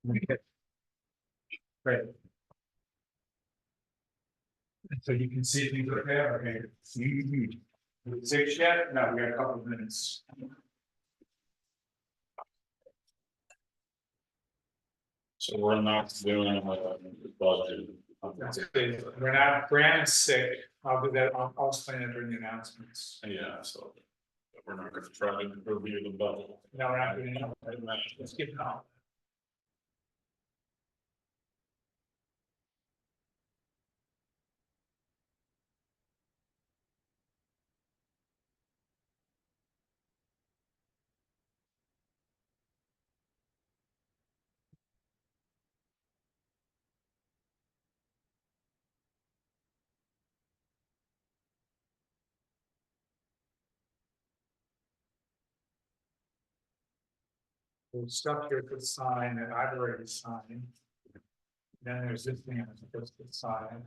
Okay. Great. So you can see things like that, okay? Six yet? No, we got a couple of minutes. So we're not doing a budget. That's it. We're not, Brandon's sick. I'll do that. I'll explain it during the announcements. Yeah, so we're not gonna try to review the budget. No, we're not doing it. Let's keep it on. There's stuff here to sign that I've already signed. Then there's this thing I'm supposed to sign.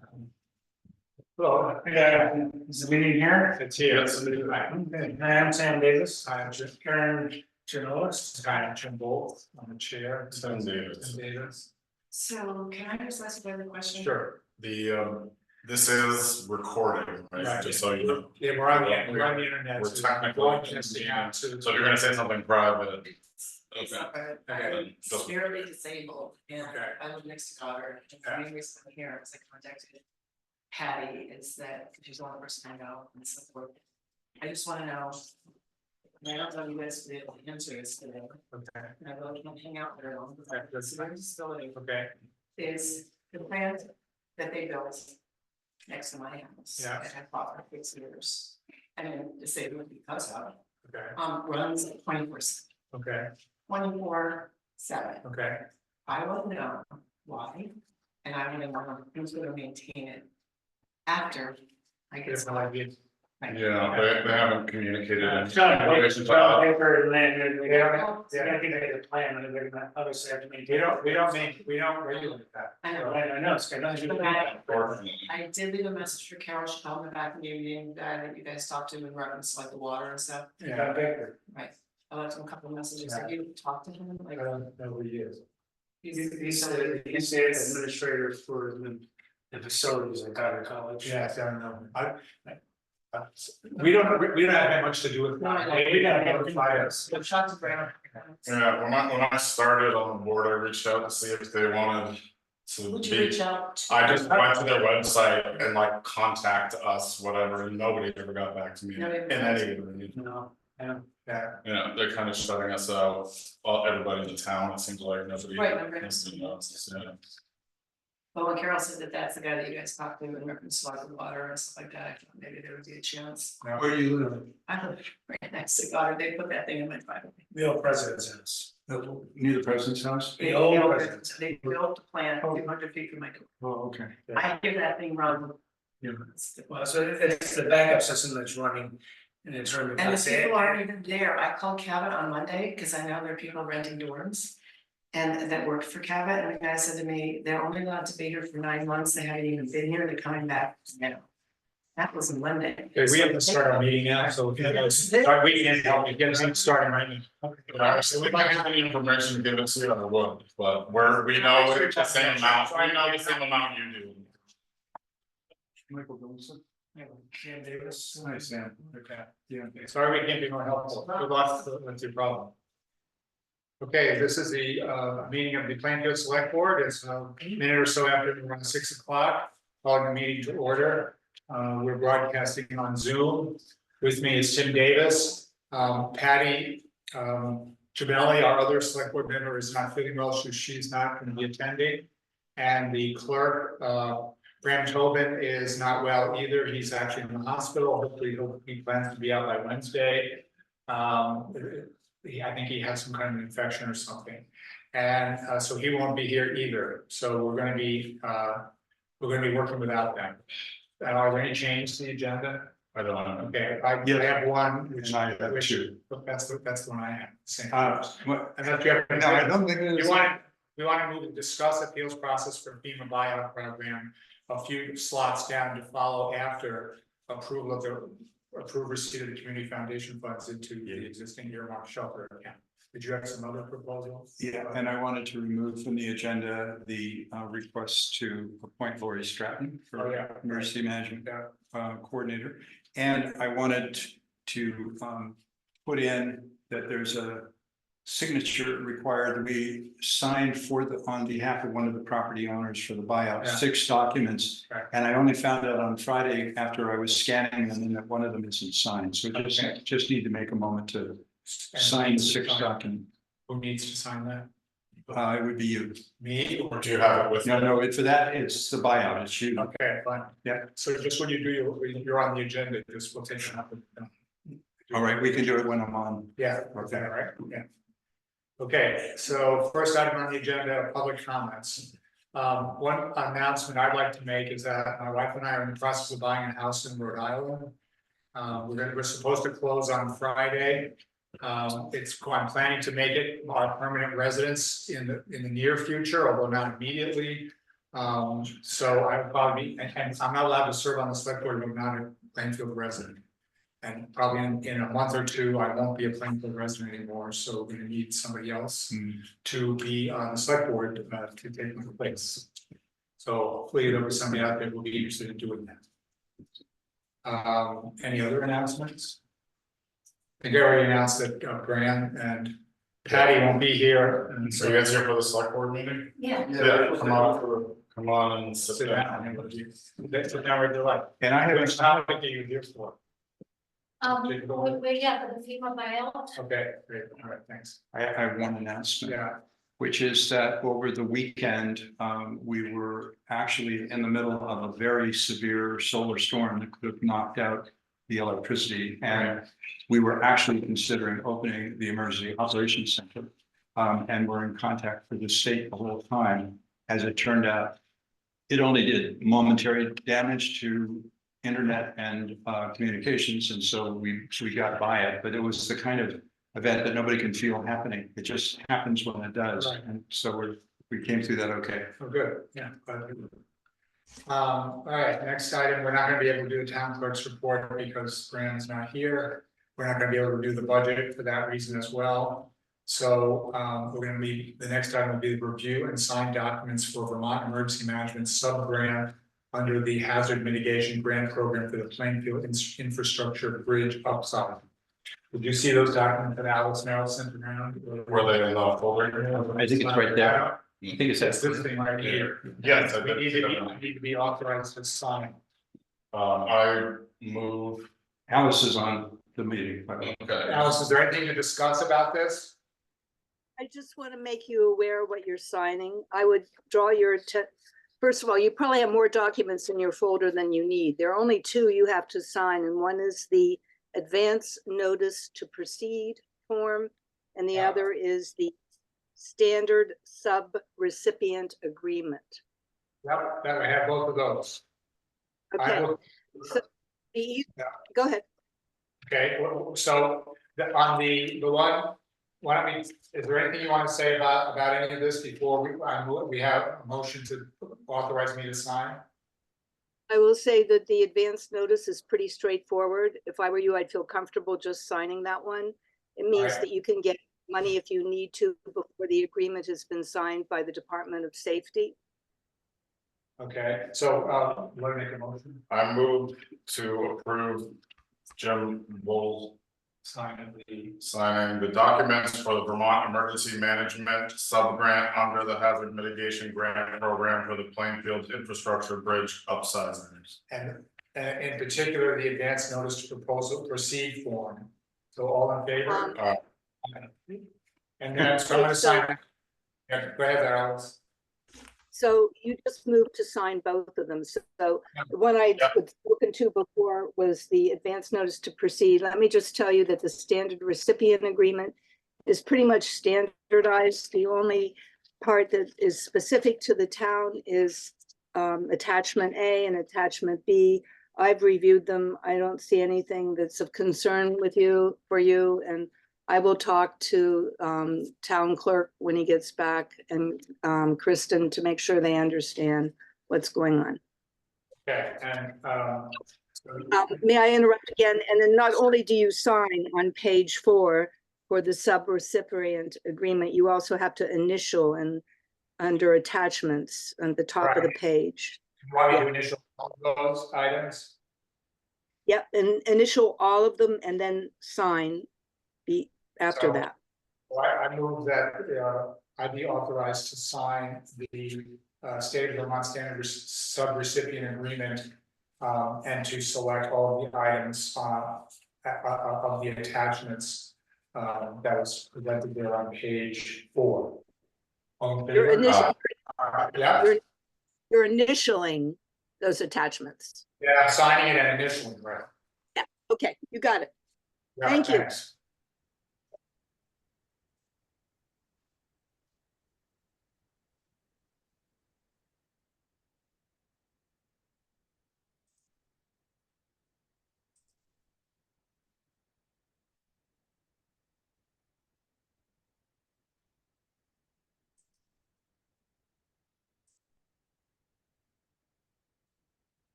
Hello, yeah, is the meeting here? It's here. Okay. I'm Sam Davis. I'm Karen Chinolis. I'm Jim Bolt. I'm the chair. Sam Davis. Davis. So can I just ask another question? Sure. This is recording, right? Right. Just so you know. Yeah, we're on the internet. We're so technically broadcasting out to- So if you're gonna say something private, It's okay. I'm Just- severely disabled and Okay. I live next to Goddard. And the main reason I'm here is I contacted Patty is that she's the only person I know and so forth. I just wanna know. And I don't know you guys will be able to answer this today, Okay. and I really can't hang out very long, Okay, but that's the disability Okay. is the plant that they built next to my house. Yeah. That I bought for 6 years. And then disabled because of, Okay. runs like 24/7. Okay. 24/7. Okay. I want to know why, and I want to know who's going to maintain it after I get. There's no idea. Yeah, they haven't communicated. any John, information to John us. paper, land, we Yeah. don't, they don't think they have a plan, and they're gonna obviously have to We maintain. don't regulate that. I know. I know, it's got nothing to do with that. Unfortunately. I did leave a message for Carol. She called me back and gave me the guy that you guys talked to in reference to like the water and stuff. John Baker. Right. I left him a couple of messages. Have you talked to him? I Like, don't know who he is. He's the administrator for the facilities at Goddard College. Yes, I don't know. We don't have that much to do with. No, I know. We gotta notify us. I've talked to Brandon. Yeah, when I started on the board, I reached out to see if they wanted to Would you be. reach out? to- I just went to their website and like contact us, whatever, and nobody ever got back to me in Nobody any of them. No, Yeah, You know, they're kind of shutting us out, everybody in the town, it seems like nobody. Right, nobody. wants to know us, yeah. But when Carol said that that's the guy that you guys talked to in reference to like the water and stuff like that, I thought maybe there would be a chance. where do you live? I live right next to Goddard. They put that thing in my driveway. The old president's house. Near the president's house? They The old built president's. it- they built the plant Oh. 200 feet from my door. Oh, okay. I give that thing run. Well, so it's the backup system that's running in terms of. And the people aren't even there. I called Cabot on Monday, because I know there are people renting dorms. And that worked for Cabot, and the guy said to me, they're only allowed to be here for 9 months, they haven't even been here, they're coming back now. That was Monday. okay, we have to start our meeting now, so if you guys start, we can help you get us started right now. Obviously, we might have any information to give us here on the wood, but we know it's the same amount, we know the same amount you do. Michael Wilson. Sam Davis. Hi, Sam. Okay, yeah, sorry we can't be more helpful. Good luck with your problem. Okay, this is the meeting of the Plainfield Select Board. It's a minute or so after around 6 o'clock. Calling the meeting to order. We're broadcasting on Zoom. With me is Tim Davis, Patty Jabelli, our other select board member, is not feeling well, so she's not going to be attending. And the clerk, Bram Tobin, is not well either. He's actually in the hospital. Hopefully, he plans to be out by Wednesday. I think he has some kind of infection or something. And so he won't be here either. So we're gonna be working without them. Are there any changes to the agenda? I don't know. Okay, I have one, which And I have which- two. That's the one I have. Same. What? And if you have- No, I don't think it is. we want to move and discuss appeals process for FEMA buyout program. A few slots down to follow after approval of the approved receipt of the community foundation funds into the existing earmark shelter account. Did you have some other proposals? Yeah, and I wanted to remove from the agenda the request to appoint Lori Stratton Oh, for yeah. emergency management Yeah, coordinator. And I wanted to put in that there's a signature required to be signed for on behalf of one of the property owners for the buyout, Yeah. 6 documents. Right. And I only found out on Friday after I was scanning them and that one of them isn't signed. So Okay. just need to make a moment to And sign the needs to 6 sign- document. Who needs to sign that? It would be you. Me? Or do you have it with? No, for that, it's the buyout, it's you. Okay, fine. Yeah. So just when you do you're on the agenda, just we'll take it up. All right, we can do it when I'm on. Yeah, okay, all right, yeah. Okay, so first item on the agenda, public comments. One announcement I'd like to make is that my wife and I are in the process of buying a house in Rhode Island. We're supposed to close on Friday. I'm planning to make it our permanent residence in the near future, although not immediately. So I would probably be, and I'm not allowed to serve on the select board, I'm not a Plainfield resident. And probably in a month or two, I won't be a Plainfield resident anymore, so we're gonna need somebody else to be on the select board to take my place. So hopefully there was somebody out there who will be interested in doing that. Any other announcements? I think I already announced that Graham and Patty won't be here, and So you guys here for the select board meeting? Yeah. Yeah, come on and sit sit down. down. That's an hour delay. And I Which haven't, topic are you here for? Yeah, for the FEMA buyout. Okay, great, all right, thanks. I have one announcement. Yeah, Which is that over the weekend, we were actually in the middle of a very severe solar storm that could have knocked out the electricity. And we were actually considering opening the emergency operations center. And we're in contact with the state the whole time. As it turned out, it only did momentary damage to internet and communications. And so we got by it, but it was the kind of event that nobody can feel happening. It just happens when it does. Right. And so we came through that okay. oh, good, yeah. All right, next item, we're not gonna be able to do the town clerk's report because Graham's not here. We're not gonna be able to do the budget for that reason as well. So we're gonna be, the next item will be the review and sign documents for Vermont Emergency Management sub-grant under the Hazard Mitigation Grant Program for the Plainfield Infrastructure Bridge upside. Did you see those documents that Alex Merrill sent around? Were they in the folder? I think it's right there. I think it's It's this thing right here. Yes, We need to be authorized to sign. I move. Alice is on the meeting. by the way. Okay. Alice, is there anything to discuss about this? I just want to make you aware of what you're signing. I would draw your first of all, you probably have more documents in your folder than you need. There are only 2 you have to sign, and one is the advance notice to proceed form, and the Yeah. other is the standard sub-recipient agreement. Yep, that I have both of those. I Okay, will- so the- Yeah. go ahead. Okay, so on the one, why don't we, is there anything you want to say about any of this before we have a motion to authorize me to sign? I will say that the advance notice is pretty straightforward. If I were you, I'd feel comfortable just signing that one. It means Right. that you can get money if you need to before the agreement has been signed by the Department of Safety. Okay, so want to make a motion? I move to approve Jim Bull Sign the. signing the documents for the Vermont Emergency Management sub-grant under the Hazard Mitigation Grant Program for the Plainfield Infrastructure Bridge upsizing. And in particular, the advance notice to proposal proceed form. So all in favor? And then, so I'm gonna sign. Yeah, go ahead there, Alex. So you just moved to sign both of them. So Yeah. the one I Yeah. was spoken to before was the advance notice to proceed. Let me just tell you that the standard recipient agreement is pretty much standardized. The only part that is specific to the town is attachment A and attachment B. I've reviewed them. I don't see anything that's of concern for you, and I will talk to town clerk when he gets back and Kristen to make sure they understand what's going on. Okay, and May I interrupt again? And then not only do you sign on page 4 for for the subrecipient agreement, you also have to initial and under attachments on the top of the Right. page. Want me to initial all those items? Yep, and initial all of them and then sign after So- that. Well, I move that I be authorized to sign the state of Vermont standard subrecipient agreement. And to select all of the items of the attachments that was presented there on page 4. All in You're favor? Yeah, You're initialing those attachments. yeah, I'm signing it and initialing, right? Okay, you got it. Yeah, Thank you. thanks.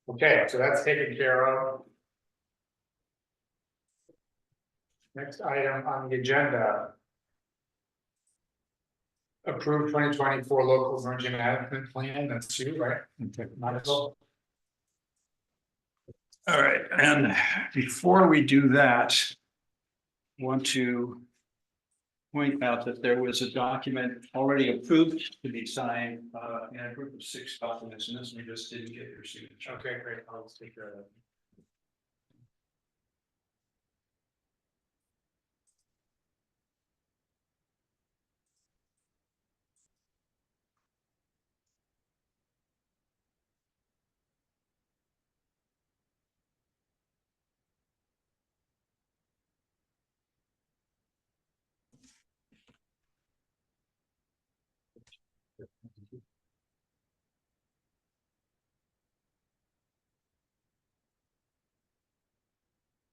Okay, so that's taken care of. Next item on the agenda. Approved 2024 local emergency management plan, that's you, right? Michael? All right, and before we do that, want to point out that there was a document already approved to be signed in a group of 6 documents, and this one just didn't get your signature. Okay, great, I'll take care of that.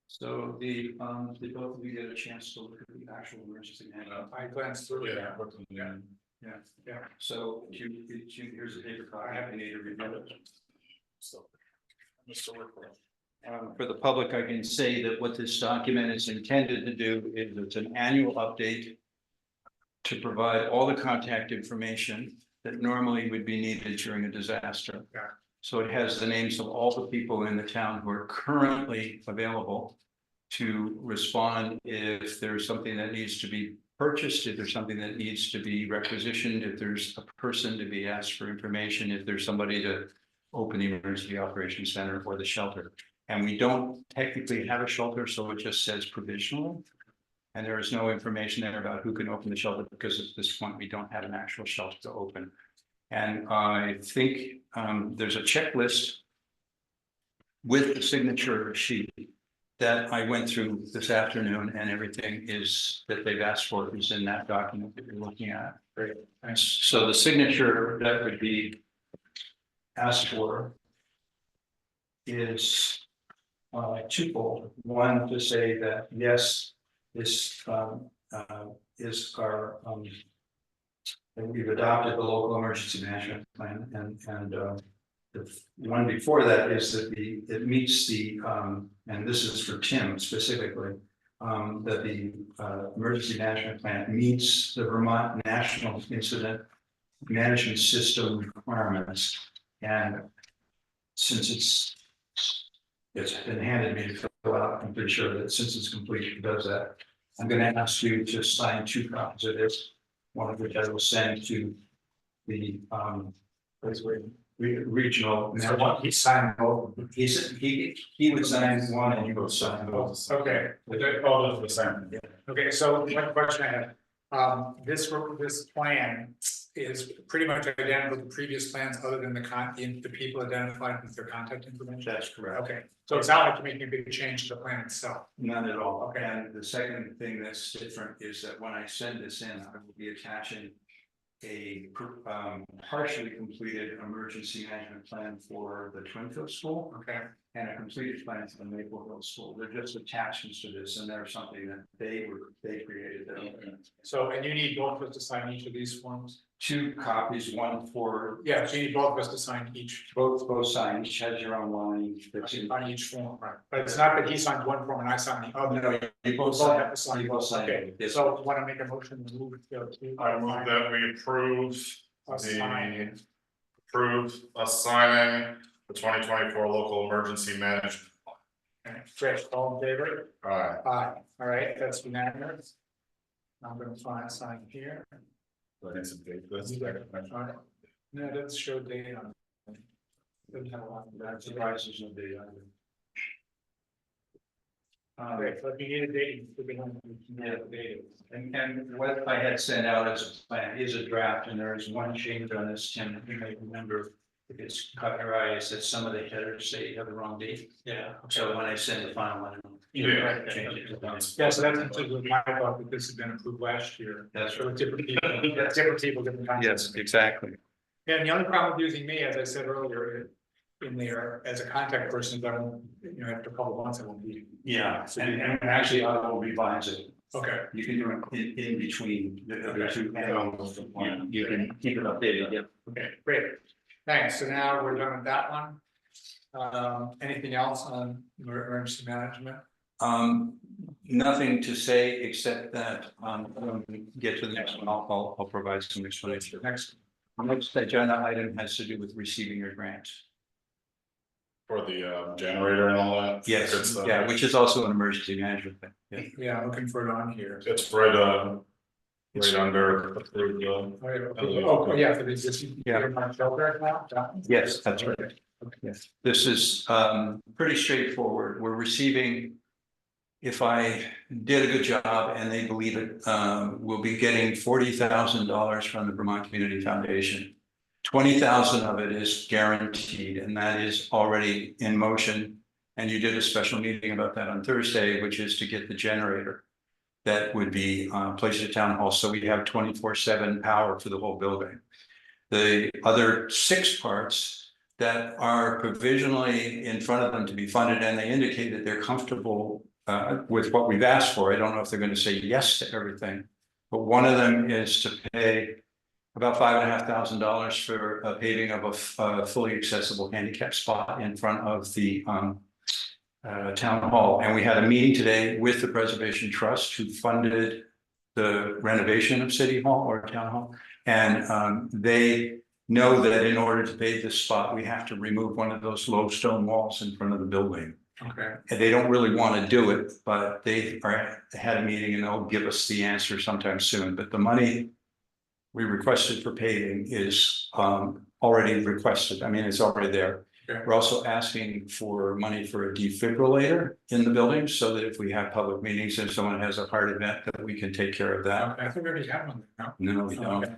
So did both of you get a chance to look at the actual emergency manual? I glanced through it. Yeah, quickly, yeah. Yeah. So here's a paper copy. I need to review it. So. I'm still working. For the public, I can say that what this document is intended to do is it's an annual update to provide all the contact information that normally would be needed during a disaster. Yeah. So it has the names of all the people in the town who are currently available to respond if there's something that needs to be purchased, if there's something that needs to be requisitioned, if there's a person to be asked for information, if there's somebody to open the emergency operations center or the shelter. And we don't technically have a shelter, so it just says provisional. And there is no information there about who can open the shelter because at this point, we don't have an actual shelter to open. And I think there's a checklist with the signature sheet that I went through this afternoon, and everything is that they've asked for is in that document that you're looking at. Great, thanks. So the signature that would be asked for is twofold. One, to say that yes, this is our and we've adopted the local emergency management plan, and the one before that is that it meets the and this is for Tim specifically, that the emergency management plan meets the Vermont National Incident Management System requirements. And since it's been handed me to fill out, I'm pretty sure that since it's complete, it does that. I'm going to ask you to sign 2 copies of this, one of which I will send to the regional. So what, he signed both? He would sign one and you would sign both. Okay, All of the same. okay, so one question I have, this plan is pretty much identical to previous plans, other than the people identified with their contact information? That's correct. Okay, so it's not like you're making a big change to the plan itself. None at all. Okay. And the second thing that's different is that when I send this in, I will be attaching a partially completed emergency management plan for the Plainfield school Okay, and a completed plan for the Maple Hill school. They're just attachments to this, and they're something that they created. So, and you need both of us to sign each of these forms? 2 copies, one for Yeah, so you need both of us to sign each, both sides, each has your own line. on each form, right? But it's not that he signs one form and I sign the other. No, you We both both have sign, to sign. you both sign. Okay, Yes. so want to make a motion to move it to. I move that we approve Assign. assigning the 2024 local emergency management. Trish, all in favor? Alright, Aye, all right, that's unanimous. I'm gonna find sign here. I need to take this. You got it, all right. No, it doesn't show date on it. Doesn't have a lot of that. Surprises of the. Great, so if you need a date, we can have a date. And what I had sent out as a plan is a draft, and there is one change on this, Tim, you may remember. If it's cut your eye, is that some of the headers say you have the wrong date. Yeah. So when I send the final one. Yeah. Change it to one. Yeah, so that's included with my thought that this had been approved last year. That's So with different people, different kinds. Yes, exactly. And the only problem with using me, as I said earlier, in there as a contact person, is I won't, you know, after a couple of months, I won't be. Yeah, and actually I will revise it. Okay, You can do it in between the Okay. two. You can keep it updated, yeah. okay, great. Thanks. So now we're done with that one. Anything else on emergency management? Nothing to say except that, when we get to the next one, I'll provide some explanation. Next, The next agenda item has to do with receiving your grant. For the generator and all that. Good Yes, stuff. yeah, which is also an emergency management thing, yeah. yeah, I'm looking for it on here. It's right under approved, Oh, yeah, for the existing. Yeah. Shelter now? Yes, that's right. Okay. Yes, this is pretty straightforward. We're receiving. If I did a good job and they believe it, we'll be getting $40,000 from the Vermont Community Foundation. 20,000 of it is guaranteed, and that is already in motion. And you did a special meeting about that on Thursday, which is to get the generator that would be placed at town hall. So we have 24/7 power for the whole building. The other 6 parts that are provisionally in front of them to be funded, and they indicate that they're comfortable with what we've asked for. I don't know if they're going to say yes to everything, but one of them is to pay about $5,500 for a paving of a fully accessible handicap spot in front of the town hall. And we had a meeting today with the Preservation Trust, who funded the renovation of City Hall or Town Hall. And they know that in order to pave this spot, we have to remove one of those low stone walls in front of the building. Okay, And they don't really want to do it, but they had a meeting and they'll give us the answer sometime soon. But the money we requested for paving is already requested. I mean, it's already there. Okay. We're also asking for money for a defibrillator in the building so that if we have public meetings and someone has a heart event, that we can take care of that. I think we already have one now. No, we don't. Okay.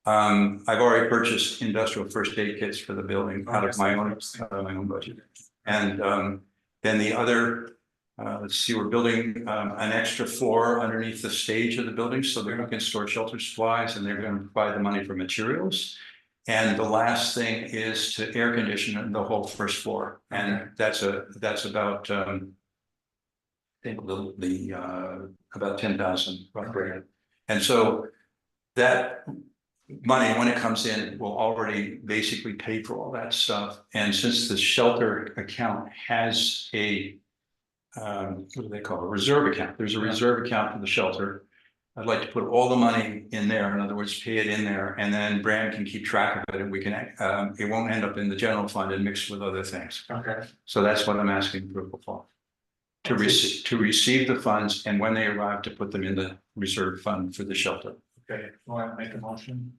I've already purchased industrial first aid kits for the building out of my own budget. And then the other, let's see, we're building an extra floor underneath the stage of the building so that we can store shelter supplies, and they're going to provide the money for materials. And the last thing is to air condition the whole first floor, and that's about I think about 10,000 roughly. And so that money, when it comes in, will already basically pay for all that stuff. And since the shelter account has a what do they call it? A reserve account. There's a reserve account for the shelter. I'd like to put all the money in there. In other words, pay it in there, and then Brand can keep track of it, and we can. It won't end up in the general fund and mixed with other things. Okay, So that's what I'm asking approval for. To receive the funds, and when they arrive, to put them in the reserve fund for the shelter. okay, want to make a motion?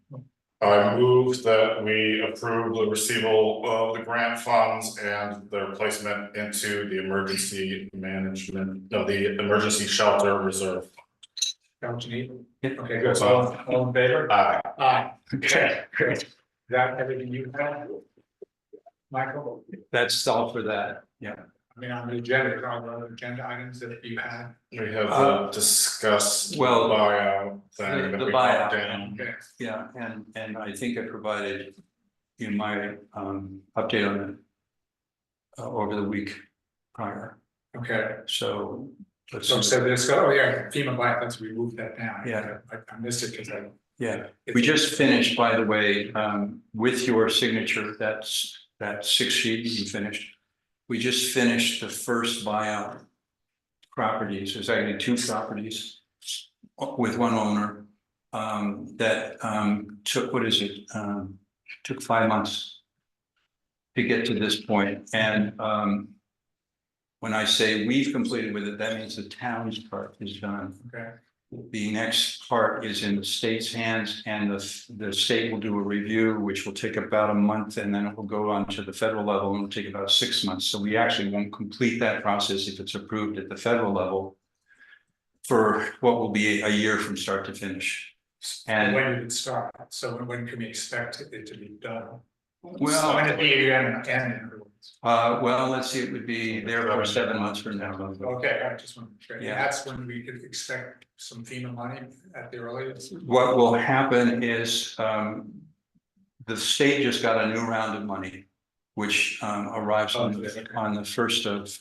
I move that we approve the receival of the grant funds and their placement into the emergency management of the emergency shelter reserve. That what you need? Okay, good. So all in favor? Aye. Aye. Okay, great. Is that everything you have? Michael? That's all for that. Yeah. I mean, on the agenda, are there other agenda items that you had? We have discussed well, buyout thing that the we buyout. talked in. Okay, Yeah, and I think I provided you my update on it over the week prior. okay, So let's So see. this, oh yeah, FEMA buyout, let's remove that down. Yeah. I missed it because I. Yeah, we just finished, by the way, with your signature, that 6 sheet you finished. We just finished the first buyout properties, there's actually 2 properties with one owner. That took, what is it, took 5 months to get to this point. And when I say we've completed with it, that means the town's part is done. Okay. The next part is in the state's hands, and the state will do a review, which will take about a month, and then it will go on to the federal level and it'll take about 6 months. So we actually won't complete that process if it's approved at the federal level for what will be a year from start to finish. And When did it start? So when can we expect it to be done? well, When did the end, in other words? well, let's see, it would be there for 7 months from now. Okay, I just want to, Yeah. that's when we could expect some FEMA money at the earliest. What will happen is, the state just got a new round of money, which arrives on the 1st of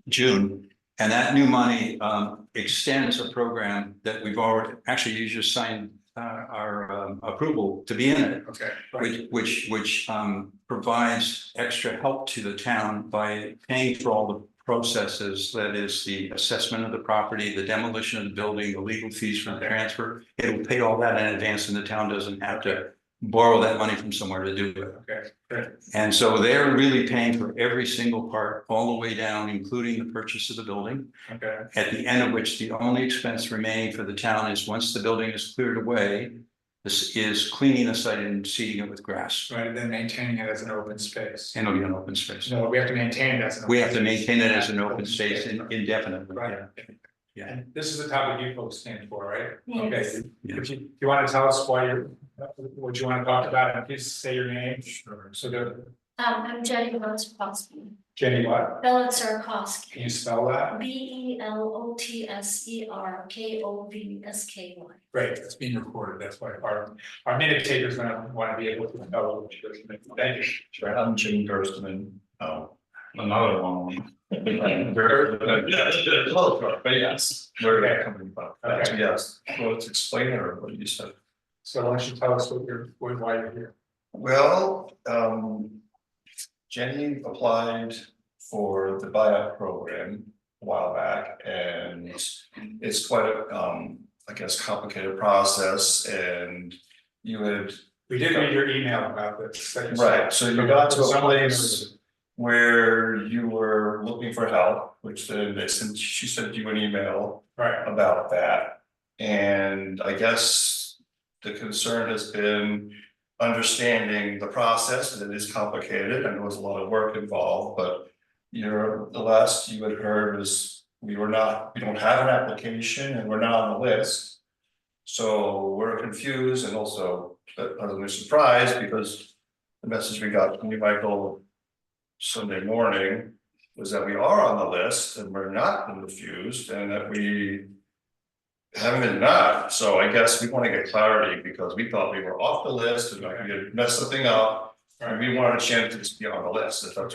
June. And that new money extends a program that we've already, actually, you just signed our approval to be in it. Okay. Right. Which provides extra help to the town by paying for all the processes, that is the assessment of the property, the demolition of the building, the legal fees for the transfer. It will pay all that in advance, and the town doesn't have to borrow that money from somewhere to do it. Okay, good. And so they're really paying for every single part, all the way down, including the purchase of the building. Okay, At the end of which, the only expense remaining for the town is, once the building is cleared away, this is cleaning the site and seeding it with grass. right, and then maintaining it as an open space. And it'll be an open space. No, we have to maintain it as an. We open have to space. maintain it as an open space indefinitely. Right. Yeah. Yeah. And this is the topic you folks stand for, right? Yes. Okay, Yeah. if you want to tell us why you're, what you want to talk about, and please say your name. Sure. So the, I'm Jenny Belotskowski. Jenny, what? Belotskowski. Can you spell that? Belotskowski. Great, it's being recorded, that's why our minute taker's gonna wanna be able to know what you're doing. Thank you. Sure, I'm Jim Gerstmann, another one. But yes, where did that come from? Okay. Yes, well, let's explain it, or what you said. So why don't you tell us why you're here? Well, Jenny applied for the buyout program a while back, and it's quite a, I guess, complicated process, and you had. We did read your email about this. that you sent. Right, so you got to a Somebody place where you were looking for help, which then they sent, she sent you an email Right, about that. And I guess the concern has been understanding the process, that it is complicated, and there was a lot of work involved, but the last you had heard was we don't have an application and we're not on the list. So we're confused and also pleasantly surprised, because the message we got from you, Michael, Sunday morning was that we are on the list and we're not confused, and that we haven't been denied. So I guess we want to get clarity, because we thought we were off the list and we had messed something up. And we wanted a chance to just be on the list, if that's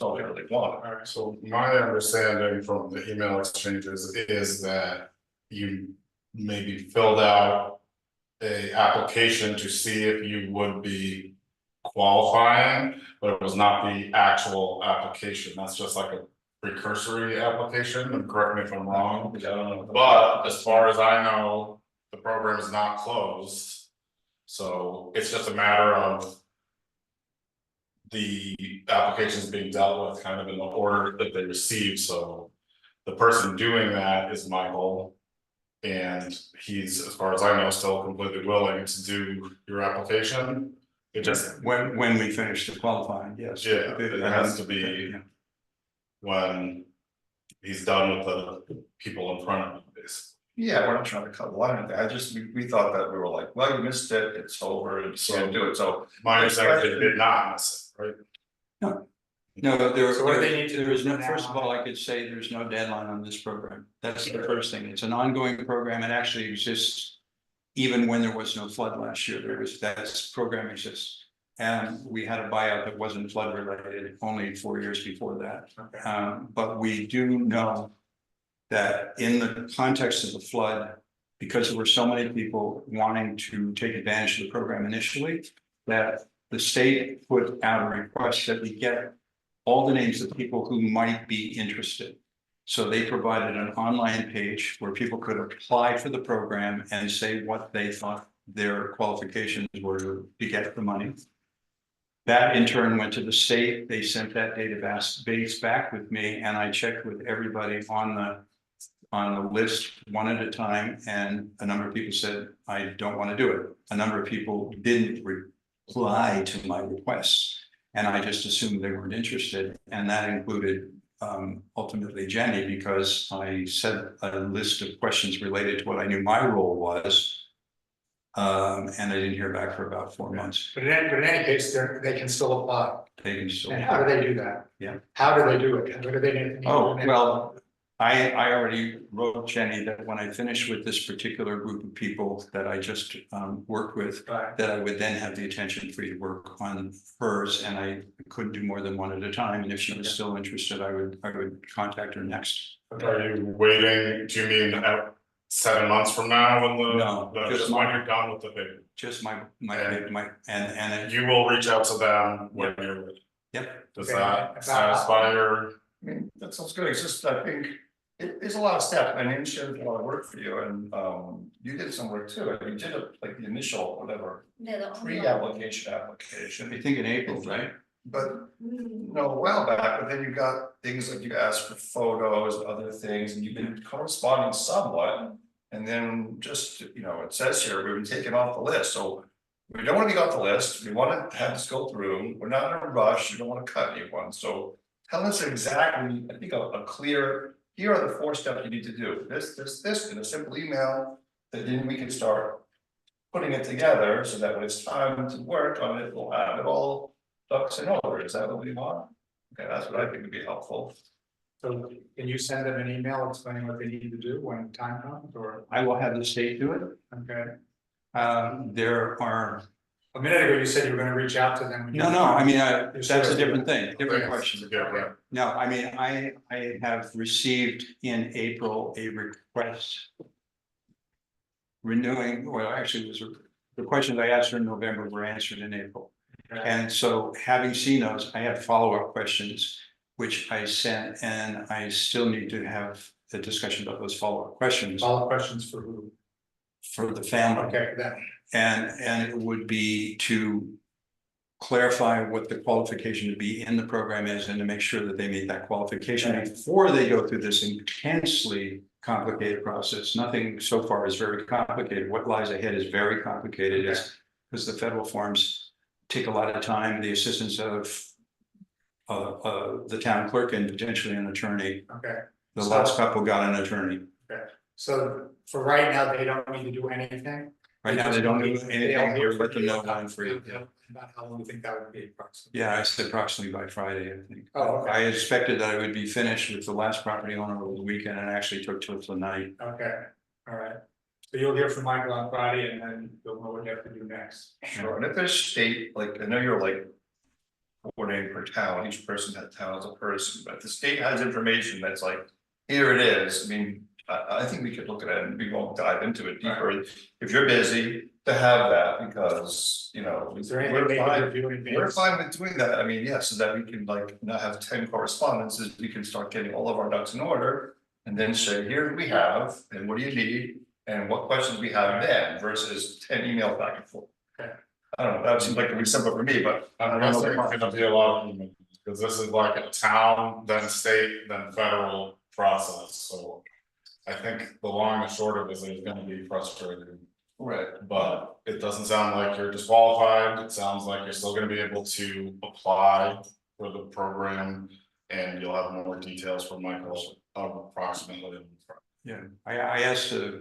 all we really want. all right, So my understanding from the email exchanges is that you maybe filled out a application to see if you would be qualifying, but it was not the actual application. That's just like a precursory application, and correct me if I'm wrong. I don't know. But as far as I know, the program is not closed. So it's just a matter of the applications being dealt with kind of in the order that they received. So the person doing that is Michael. And he's, as far as I know, still completely willing to do your application. It just, When we finish the qualifying, yes. yeah, it has to be Yeah. when he's done with the people in front of him, basically. Yeah, we're not trying to cut the line. We thought that we were like, well, you missed it, it's over, and you can't do it, so. My understanding is they did not miss it, right? No, So what do they need to there is do no, now? first of all, I could say there's no deadline on this program. That's the first thing. It's an ongoing program. It actually exists. Even when there was no flood last year, that program exists. And we had a buyout that wasn't flood related only 4 years before that. okay, But we do know that in the context of the flood, because there were so many people wanting to take advantage of the program initially, that the state put out a request that we get all the names of people who might be interested. So they provided an online page where people could apply for the program and say what they thought their qualifications were to get the money. That in turn went to the state. They sent that database back with me, and I checked with everybody on the list one at a time, and a number of people said, I don't want to do it. A number of people didn't reply to my requests, and I just assumed they weren't interested, and that included ultimately Jenny, because I said a list of questions related to what I knew my role was. And I didn't hear back for about 4 months. But in any case, they can still apply. They can still. And how do they do that? Yeah. How do they do it? What do they need? Oh, well, I already wrote Jenny that when I finish with this particular group of people that I just worked with, Right. that I would then have the attention free to work on hers, and I couldn't do more than one at a time. And if she was still interested, I would contact her next. Are you waiting, do you mean at 7 months from now when No, just when you're done with the big? Just my and You will reach out to them when you're ready. yep. Does Okay. that satisfy your? I mean, that sounds good, it's just, I think, it's a lot of steps, and it shows a lot of work for you, and, you did some work too, and you did like the initial, whatever, They're the only one. pre-application. I think in April, right? But, no, a while back, but then you got things like you asked for photos and other things, and you've been corresponding somewhat. And then just, it says here, we've been taken off the list, so we don't wanna be off the list, we wanna have this go through, we're not in a rush, we don't wanna cut anyone, so. Tell us exactly, I think a clear, here are the 4 steps you need to do, this, in a simple email, that then we can start. Putting it together so that when it's time to work on it, we'll have it all ducks in order, is that what we want? Okay, that's what I think would be helpful. So can you send them an email explaining what they need to do when time comes, or, I will have the state do it. okay? There are, A minute ago, you said you were gonna reach out to them. when you- no, I mean, You're that's a still- different thing, different question. Yeah, right. No, I mean, I have received in April a request. Renewing, well, actually, it was the questions I asked her in November were answered in April. Okay. And so having seen those, I had follow-up questions, which I sent, and I still need to have a discussion about those follow-up questions Follow questions for who? for the family. Okay, that, And it would be to clarify what the qualification to be in the program is and to make sure that they meet that qualification before they go through this intensely complicated process. Nothing so far is very complicated. What lies ahead is very complicated, is because the federal forms take a lot of time, the assistance of the town clerk and potentially an attorney. okay. The last couple got an attorney. So for right now, they don't need to do anything? Right now, they don't do They'll anything, hear but let from them you know about- when free. About how long you think that would be approximately? Yeah, I said approximately by Friday, I think. Oh, okay. I expected that I would be finished with the last property owner over the weekend, and it actually took till tonight. Okay, all right. So you'll hear from Michael on Friday and then you'll know what you have to do next. Sure, and if there's state, like, I know you're like. Coordinating per town, each person has town as a person, but if the state has information that's like, here it is, I mean. I think we could look at it and we won't dive into it deeper, if you're busy, to have that, because, Is there anything they can review in advance? We're fine with doing that, I mean, yeah, so that we can like not have 10 correspondences, we can start getting all of our ducks in order. And then say, here we have, and what do you need, and what questions we have then, versus 10 emails back and forth. Okay. I don't know, that seems like it'd be simple for me, but I I'm don't know. guessing it's gonna be a lot of emails, because this is like a town, then state, then federal process, so. I think the long and short of it is there's gonna be frustrating, Right, but it doesn't sound like you're disqualified, it sounds like you're still gonna be able to apply for the program. And you'll have more details from Michael approximately. Yeah, I asked a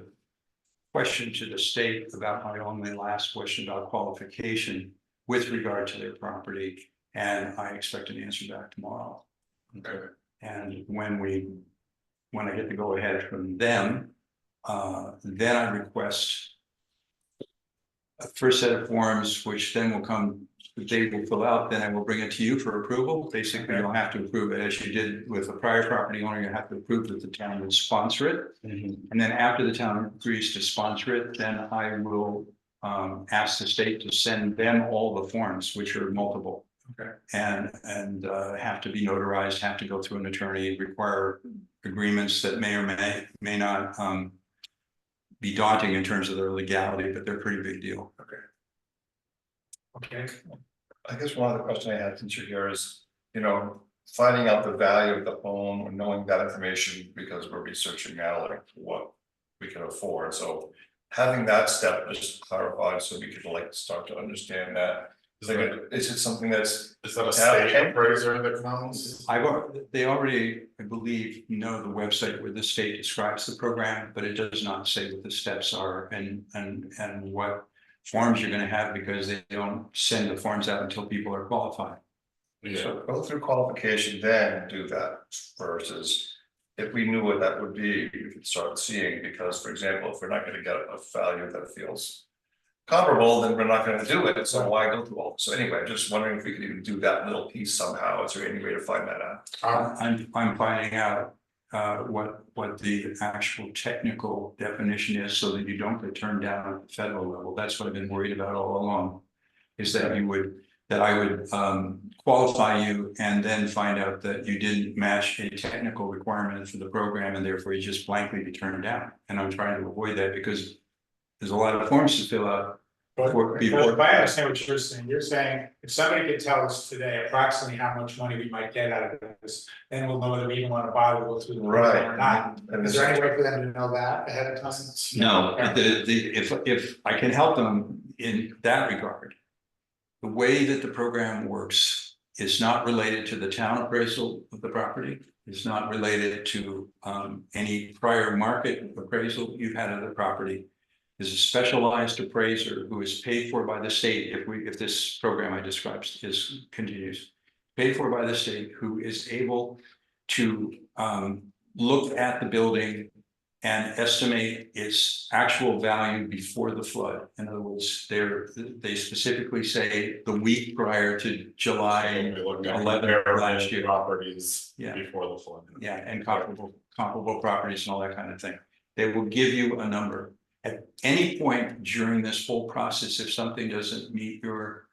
question to the state about my only last question about qualification with regard to their property, and I expect an answer back tomorrow. Okay. And when I get the go ahead from them, then I request a first set of forms, which then will come they will fill out, then I will bring it to you for approval. Basically, you'll have to approve it as you did with the prior property owner. You have to approve that the town would sponsor it. And then after the town agrees to sponsor it, then I will ask the state to send them all the forms, which are multiple. Okay. And have to be notarized, have to go through an attorney, require agreements that may or may not be daunting in terms of their legality, but they're a pretty big deal. Okay, I guess one other question I had since you're here is, finding out the value of the home or knowing that information because we're researching now, like what we can afford, so. Having that step just clarified so we could start to understand that. Is it something that's? Is that a state appraiser that comes? They already, I believe, know the website where the state describes the program, but it does not say what the steps are and what forms you're gonna have, because they don't send the forms out until people are qualified. Yeah, So go through qualification, then do that versus. If we knew what that would be, we could start seeing, because for example, if we're not gonna get a value that feels. Comparable, then we're not gonna do it, so why go through all, so anyway, just wondering if we could even do that little piece somehow, is there any way to find that out? I'm finding out what the actual technical definition is so that you don't get turned down at the federal level. That's what I've been worried about all along. Is that I would qualify you and then find out that you didn't match a technical requirement for the program and therefore you just blankly be turned down. And I'm trying to avoid that because there's a lot of forms to fill out. but before if I understand what you're saying, if somebody could tell us today approximately how much money we might get out of this, then we'll know whether we even want to buy the go through the program or not. And Is there any way for them to know that ahead of time? No, if I can help them in that regard. The way that the program works is not related to the town appraisal of the property. It's not related to any prior market appraisal you've had of the property. There's a specialized appraiser who is paid for by the state if this program I described continues. Paid for by the state, who is able to look at the building and estimate its actual value before the flood. In other words, they specifically say the week prior to July 11 last year. Properties Yeah. before the flood. Yeah, and comparable properties and all that kind of thing. They will give you a number. At any point during this whole process, if something doesn't meet your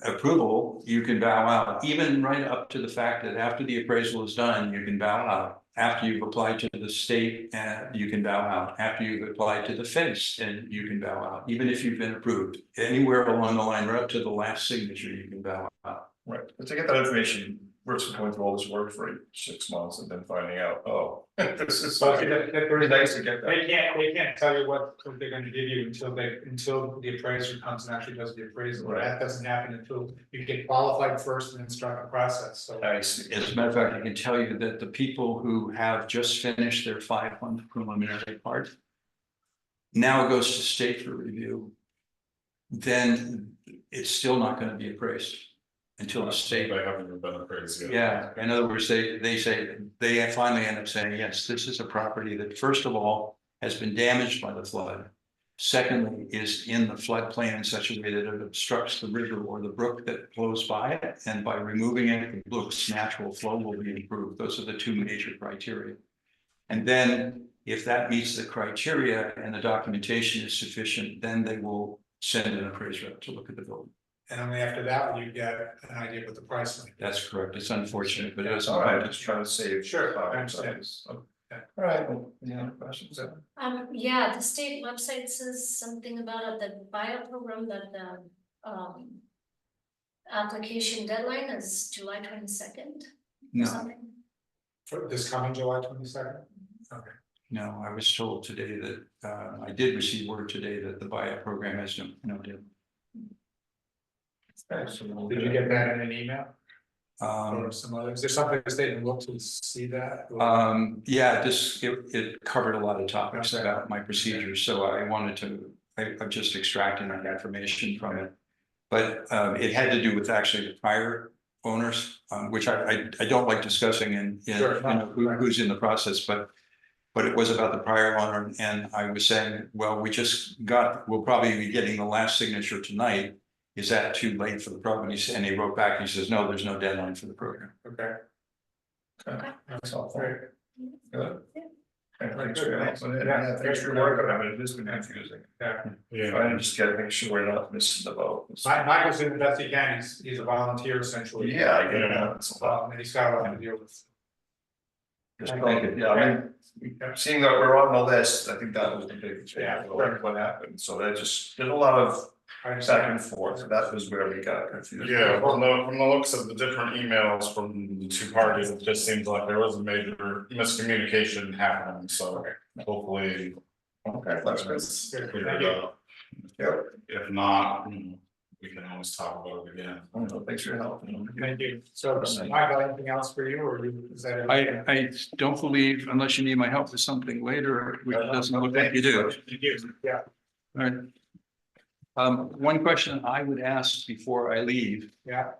approval, you can bow out, even right up to the fact that after the appraisal is done, you can bow out. After you've applied to the state, you can bow out. After you've applied to the feds, and you can bow out, even if you've been approved. Anywhere along the line, right up to the last signature, you can bow out. Right, but to get that information, versus going through all this work for 6 months and then finding out, oh, this is So pretty nice to get that. they can't tell you what they're gonna give you until the appraiser comes and actually does the appraisal. Right. That doesn't happen until you get qualified first and then start the process, so. I see. As a matter of fact, I can tell you that the people who have just finished their 5-month preliminary part. Now it goes to state for review. Then it's still not going to be appraised until the state. They haven't even been appraised yet. Yeah, in other words, they say, they finally end up saying, yes, this is a property that first of all has been damaged by the flood. Secondly, is in the floodplain in such a way that it obstructs the river or the brook that flows by it. And by removing it, the brook's natural flow will be improved. Those are the two major criteria. And then if that meets the criteria and the documentation is sufficient, then they will send an appraiser out to look at the building. And only after that, will you get an idea what the price might be. That's correct. It's unfortunate, but it's All right, just trying to save. Sure, I time. understand. All right, well, any other questions? Yeah, the state website says something about the buyout program that the application deadline is July 22nd or No, something. For this coming July 22nd? Okay. no, I was told today that, I did receive word today that the buyout program has no deal. Did you get that in an email Um, or some other, is there something the state can look to see that? Or- yeah, it covered a lot of topics Okay. about my procedures, so I wanted to, I'm just extracting that information from it. But it had to do with actually the prior owners, which I don't like discussing and Sure, who's in the process, but it was about the prior owner, and I was saying, well, we'll probably be getting the last signature tonight. is that too late for the program? And he wrote back, he says, no, there's no deadline for the program. Okay. That's helpful. Great. Good. Yeah. And thanks for your help with it. Yeah. Thanks for your work on it. It has been confusing. Yeah. Yeah, Trying to just get, make sure we're not missing the boat. Michael's doing the best he can, he's a volunteer essentially. Yeah, I get that. It's a lot. And he's got a lot to deal with. Just thank you. Yeah, I mean, seeing that we're on the list, I think that was the big change, Yeah. what happened. So that just did a lot of I back understand. and forth. That was where we got confused. yeah, from the looks of the different emails from the two parties, it just seems like there was a major miscommunication happening, so hopefully. Okay, that's good. it's Good. cleared Thank you. up. Yep. If not, we can always talk about it again. Thanks for your help. Thank you. So, Michael, anything else for you, or is that? everything? I don't believe, unless you need my help with something later, which doesn't look like you do. Thank you. Yeah. All right. One question I would ask before I leave, Yeah.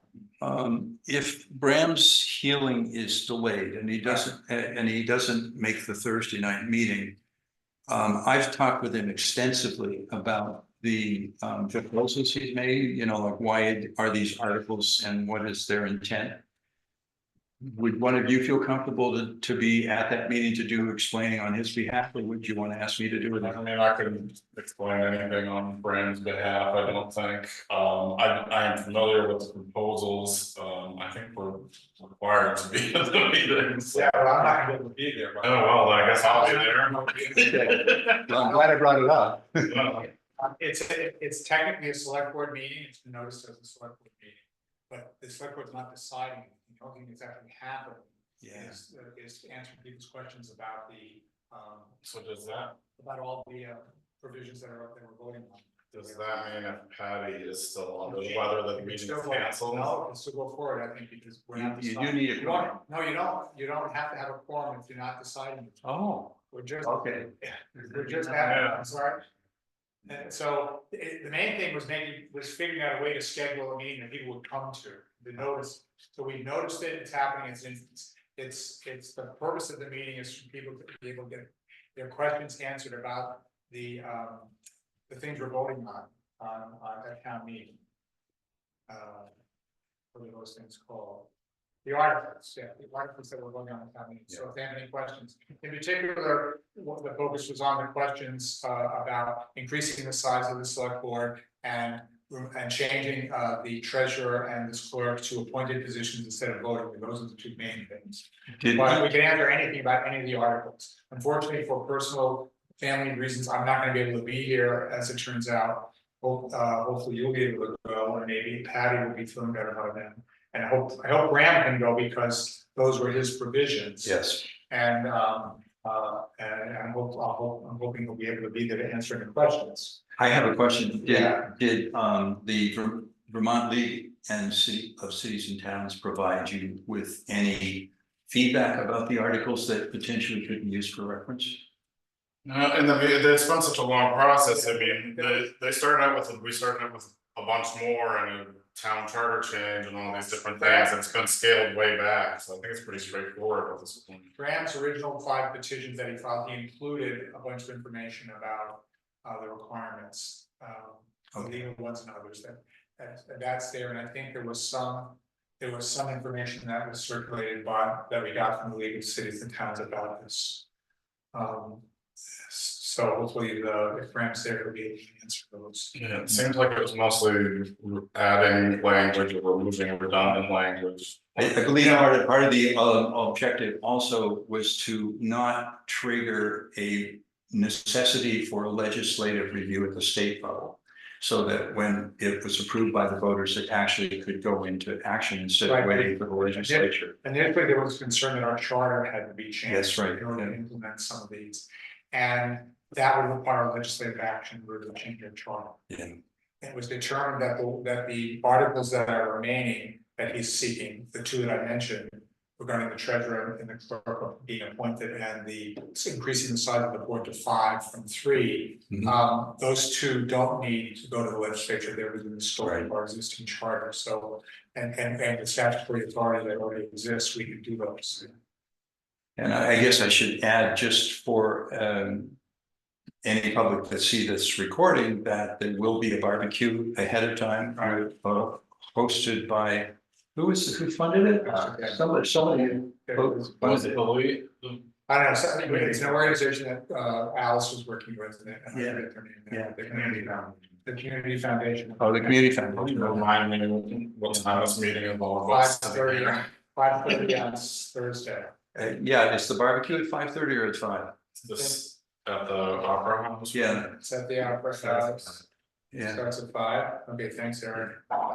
if Bram's healing is delayed and he doesn't make the Thursday night meeting. I've talked with him extensively about the proposals he's made, you know, like why are these articles and what is their intent? Would one of you feel comfortable to be at that meeting to do explaining on his behalf, or would you want to ask me to do it? I mean, I couldn't explain anything on Brand's behalf, I don't think. I am familiar with the proposals. I think we're required to be at the meetings. Yeah, well, I'm not gonna be able to be there. but- Oh, well, I guess I'll be there. Well, I'm glad I brought it up. It's technically a select board meeting, it's been noticed as a select board meeting, but the select board's not deciding, the only thing that's actually happening is answering people's questions about the, So does that, about all the provisions that we're voting on. does that mean if Patty is still under the weather that the meeting's Still go- canceled? No, it's still go forward, I think, because we're not. You do deciding. need a You don't, no, you don't have to have a quorum if you're not deciding. Oh, We're just. okay. We're just having, I'm sorry. And so the main thing was figuring out a way to schedule a meeting that people would come to, the notice. So we noticed it, it's happening, it's the purpose of the meeting is for people to be able to get their questions answered about the things we're voting on at town meeting. What are those things called? The articles, yeah, the articles that we're voting on at town meeting. So if they have any questions, in particular, what the focus was on the questions about increasing the size of the select board and changing the treasurer and this clerk to appointed positions instead of voting. Those are the two main things. But we can answer anything about any of the articles. Unfortunately, for personal family reasons, I'm not gonna be able to be here, as it turns out. Hopefully you'll be able to go, and maybe Patty will be feeling better about them. And I hope Graham can go because those were his provisions. Yes. And I'm hoping he'll be able to be there to answer any questions. I have a question. Yeah. Did the Vermont League and City of Cities and Towns provide you with any feedback about the articles that potentially could be used for reference? No, and it's been such a long process. I mean, we started out with a bunch more and a town charter change and all these different things. It's been scaled way back, so I think it's pretty straightforward at this point. Graham's original 5 petitions that he filed, he included a bunch of information about the requirements, the legal ones and others that's there, and I think there was some information that was circulated that we got from the League of Cities and Towns about this. So hopefully if Graham's there, he'll be able to answer those. Yeah, it seems like it was mostly adding language or removing redundant language. I believe part of the objective also was to not trigger a necessity for a legislative review at the state level. So that when it was approved by the voters, it actually could go into action instead of waiting for the legislature. And initially there was concern that our charter had to be changed. That's right. In order to implement some of these, and that would require legislative action in order to change our charter. Yeah. It was determined that the articles that are remaining that he's seeking, the 2 that I mentioned, regarding the treasurer and the clerk being appointed and the increasing the size of the board to 5 from 3. Those 2 don't need to go to the legislature. They're within the scope of our existing charter. So, and the statutory authority that already exists, we can do those. And I guess I should add, just for any public that see this recording that there will be a barbecue ahead of time, hosted by, who funded it? Somebody. Was it Louis? I don't know, something, it's an organization that Alice was working with. And I Yeah. forget their name now. Yeah. The Community Foundation. Oh, the community foundation. Remind me what time this meeting involved. 5:30 on Thursday. Yeah, is the barbecue at 5:30 or at 5? This at the Opera House? Yeah, It's at the Opera House. yeah, Starts at 5. Okay, thanks, Eric.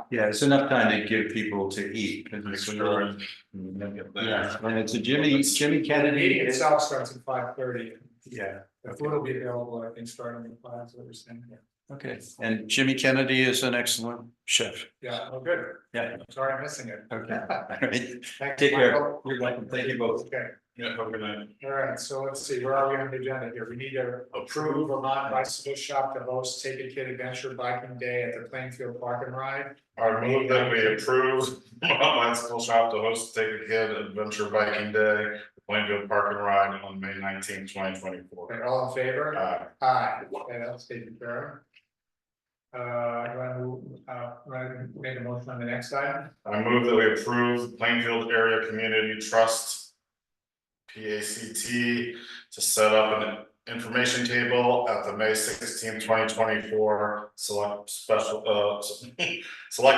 yeah, it's enough time to give people to eat. 'Cause Make it's a sure. little- Make it Yeah, there. and it's a Jimmy The meeting Kennedy. itself starts at 5:30. Yeah, The food will be available, I think, starting at 5, so we're saying. okay, and Jimmy Kennedy is an excellent chef. Yeah, oh, good. Yeah, Sorry, I'm missing it. okay, all right, Thank take you, care, Michael. you're welcome, thank you both. Okay, Yeah, have a good night. all right, so let's see, where are we on the agenda here? We need to approve Vermont Bicycle Shop to host Take a Kid Adventure Biking Day at the Plainfield Park and Ride. I move that we approve bicycle shop to host Take a Kid Adventure Biking Day, Plainfield Park and Ride on May 19th, 2024. Okay, all in favor? Uh, Aye, okay, that's taken care of. You want to make a motion on the next item? I move that we approve Plainfield Area Community Trust. PACT to set up an information table at the May 16th, 2024 select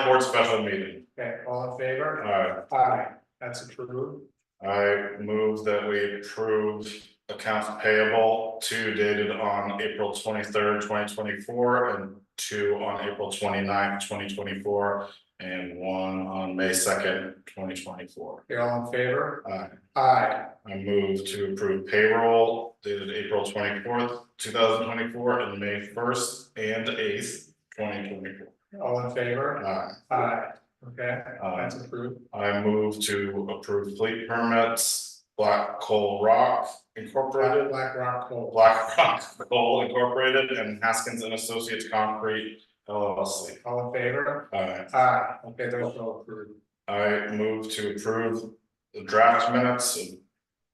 board special meeting. Okay, all in favor? Alright, Aye, that's approved. I move that we approve accounts payable, 2 dated on April 23rd, 2024, and 2 on April 29th, 2024, and 1 on May 2nd, 2024. Okay, all in favor? Aye. Aye, I move to approve payroll dated April 24th, 2024, and May 1st and 8th, 2024. all in favor? Aye, okay, that's approved. I move to approve fleet permits, Black Coal Rock Incorporated, Black Rock Coal. Black Rock Coal Incorporated, and Haskins and Associates Concrete LLC. All in favor? Aye. Okay, those are all approved. I move to approve the draft minutes of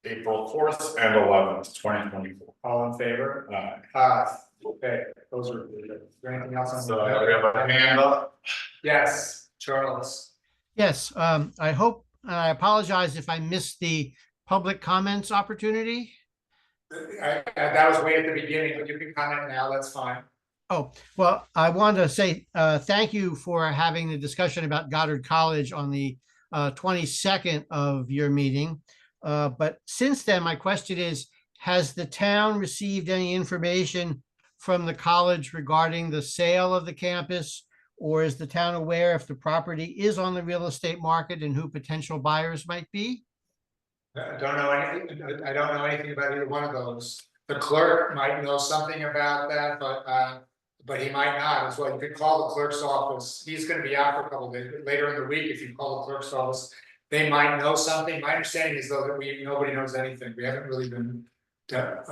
April 4th and 11th, 2024. All in favor? Okay, those are approved. Is there anything else on? So we have a hand up. Yes, Charles. Yes, I hope, I apologize if I missed the public comments opportunity. That was way at the beginning, but you can comment now, that's fine. Oh, well, I wanted to say thank you for having the discussion about Goddard College on the 22nd of your meeting. But since then, my question is, has the town received any information from the college regarding the sale of the campus? Or is the town aware if the property is on the real estate market and who potential buyers might be? I don't know anything, I don't know anything about either one of those. The clerk might know something about that, but he might not as well. You could call the clerk's office. He's gonna be out for a couple of days, later in the week, if you call the clerk's office, they might know something. My understanding is though that nobody knows anything. We haven't really been. We haven't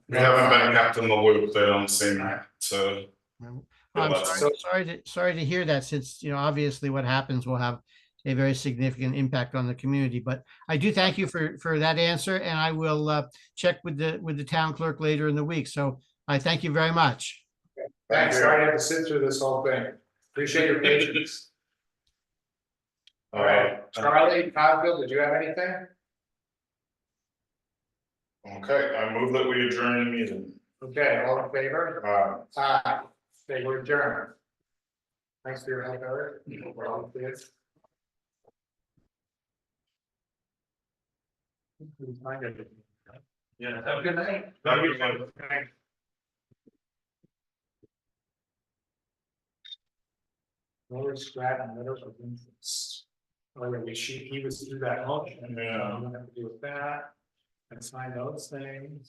been kept in the loop, they don't seem to. I'm Yeah, sorry to hear that, since, obviously what happens will have a very significant impact on the community, but I do thank you for that answer, and I will check with the town clerk later in the week. So I thank you very much. Thanks, sorry I had to sit through this whole thing. Appreciate your patience. All right, Charlie, Cosville, did you have anything? Okay, I move that we adjourn the meeting. Okay, all in favor? Aye, okay, we're adjourned. Thanks for your help, Eric. We're all good. Yeah. Have a good night. Have a good night. Lower Stratton, letters of interest. Oh, yeah, he was through that motion. Yeah. I'm gonna have to do with that. And sign those things.